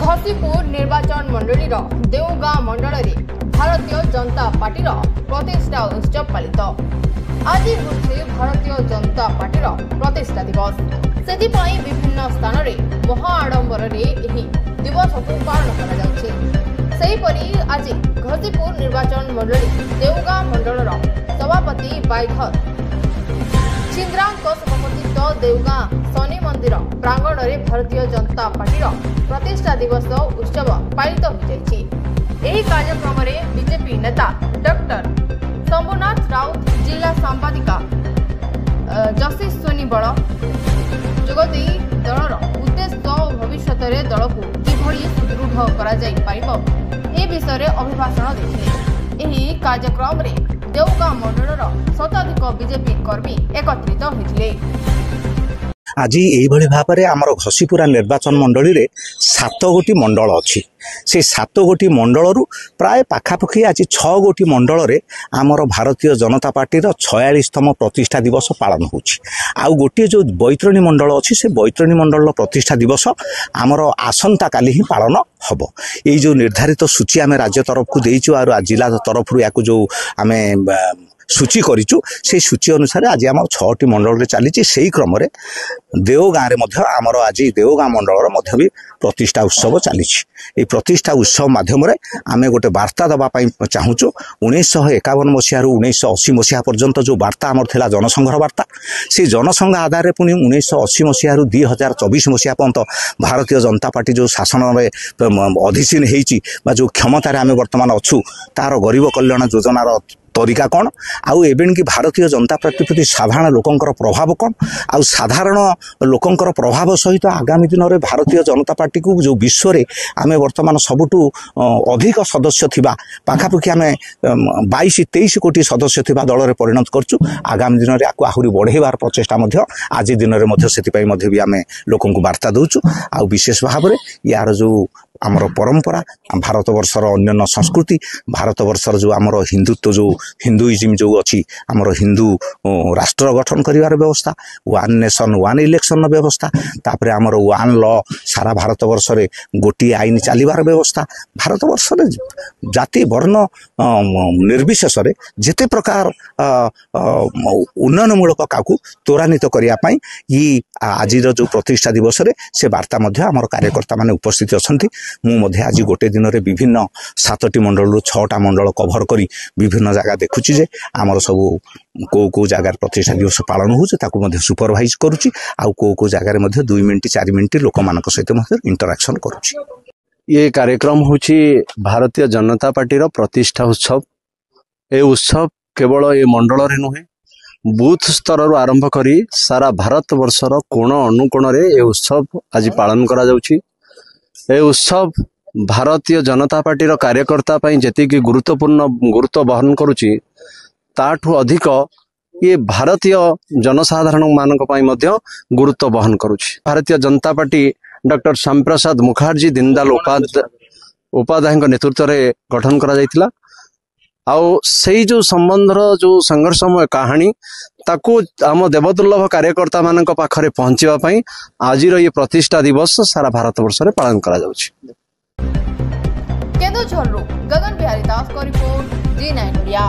घसीपुर निर्वाचन मंडली देवगां मंडल में भारतीय जनता पार्टी प्रतिष्ठा उत्सव पालित। आज होछि भारतीय जनता पार्टी प्रतिष्ठा दिवस। सेथिपाई विभिन्न स्थान में महाआडंबर दिवस को पालन करा जाउछि। सेहीपरि आज घसीपुर निर्वाचन मंडली देवगां मंडल सभापति बाइघर छिंद्रा सभापतित्व देवगां शनि मंदिर प्रांगण में भारतीय जनता पार्टी प्रतिष्ठा दिवस उत्सव पालित होइछि। एही कार्यक्रम में बीजेपी नेता डॉक्टर शंभुनाथ राउत, जिला सांबादिका जशीश्वनी बड़ जोगदे दलर उद्देश्य और भविष्य में दल को किभली सुदृढ़ करा जाई पारिबो ए विषय अभिभाषण देथिले। एही कार्यक्रम में देवगां मंडल शताधिक बीजेपी कर्मी एकत्रित होइथिले। आज यही भाव में आमर घसीपुरा निर्वाचन मंडली रे 7 गोटी मंडल अच्छी। से 7 गोटी मंडल प्राय पाखापाखि आज 6 गोटी मंडल रे आमर भारतीय जनता पार्टी 46तम प्रतिष्ठा दिवस पालन होछि। आउ गोटे जो बैतरणी मंडल अच्छी से बैतरणी मंडल प्रतिष्ठा दिवस आमर आसंता काली ही पालन हम। ये जो निर्धारित सूची आम राज्य तरफ को देइछु और जिला तरफ या जो आम सूची करिचु से सूची अनुसार आज आम 6टी मंडल रे चली। से क्रम रे देवगां रे मध्य आमर आज देवगां मंडल मध्य भी प्रतिष्ठा उत्सव चली। ये प्रतिष्ठा उत्सव माध्यम रे आमे गोटे वार्ता दबा चाहूँ। 1951 मसीह 1980 मसीहा पर्यंत जो वार्ता आमर थिला जनसंघर वार्ता, से जनसंघ आधार पुणी 1980 मसीह 2024 मसीहा पर्यंत भारतीय जनता पार्टी जो शासन में अधिशीन होइछि बा जो क्षमतार आम वर्तमान अच्छु तार गरीब कल्याण योजनार तरीका कौन आउ एबेन की भारतीय जनता पार्टी प्रति साधारण लोकंकर प्रभाव कौन आउ साधारण लोकंकर प्रभाव सहित आगामी दिन में भारतीय जनता पार्टी को जो विश्व रे आमे वर्तमान सबुठू अधिक सदस्य थिबा पाखापाखि आमे 22-23 कोटी सदस्य थिबा दल रे परिणत करचु। आगामी दिन में आकु आहुरी बढ़ेबार प्रचेष्टा मध्य आज दिन में मध्य सेतिपाई मध्य भी आमे लोकंकु वार्ता दउचु। आउ विशेष भाव में यार जो आमर परंपरा भारत वर्षर अन्य संस्कृति भारत वर्षर जो आमर हिंदुत्व जो हिंदुइज्म जो अच्छी आमर हिंदू राष्ट्र गठन करिवार व्यवस्था, वन नेशन वन इलेक्शन व्यवस्था, तापरे आमर वन लॉ सारा भारत वर्ष रे गोटी आईन चलिबार व्यवस्था, भारत वर्ष रे जाति वर्ण निर्विशेष रे जेते प्रकार उन्नयनमूलक काकू त्वरान्वित करिया पई ई आज जो प्रतिष्ठा दिवस रे से वार्ता मध्य आमर कार्यकर्ता माने उपस्थित अछंती। मु मध्य आज गोटे दिन में विभिन्न 7टी मंडल 6टा मंडल कभर करी विभिन्न जगह देखुची जे आमर सब को जगार प्रतिष्ठा दिवस पालन हो सुपरवाइज करुची आउ को जगार 2 मिनिट 4 मिनिट लोक मानक सहित इंटरैक्शन करुची। ये कार्यक्रम होची भारतीय जनता पार्टी रो प्रतिष्ठा उत्सव। ए उत्सव केवल ये मंडल रे नुहे बूथ स्तर रु आरंभ करी सारा भारत वर्षर कोण अनुकोण रे ए उत्सव आज पालन करा जाउची। ए उत्सव भारतीय जनता पार्टी रो कार्यकर्ता पई जेति कि गुरुत्व बहन करुची ताठू अधिक ये भारतीय जनसाधारण मानक पई मध्य गुरुत्व बहन करुची। भारतीय जनता पार्टी डॉक्टर श्याम प्रसाद मुखर्जी दीनदयाल उपाध्याय नेतृत्व रे गठन करा जायतिला। आउ से जो संबंधर जो संघर्षमय कहानी ताकू आम देवदुर्लभ कार्यकर्ता मानक पाखरे पहुंचवा पई आजिर ये प्रतिष्ठा दिवस सारा भारत वर्ष रे पालन करा जाउछि। केन्दुझरु गगन बिहारी दास को रिपोर्ट G9 इंडिया।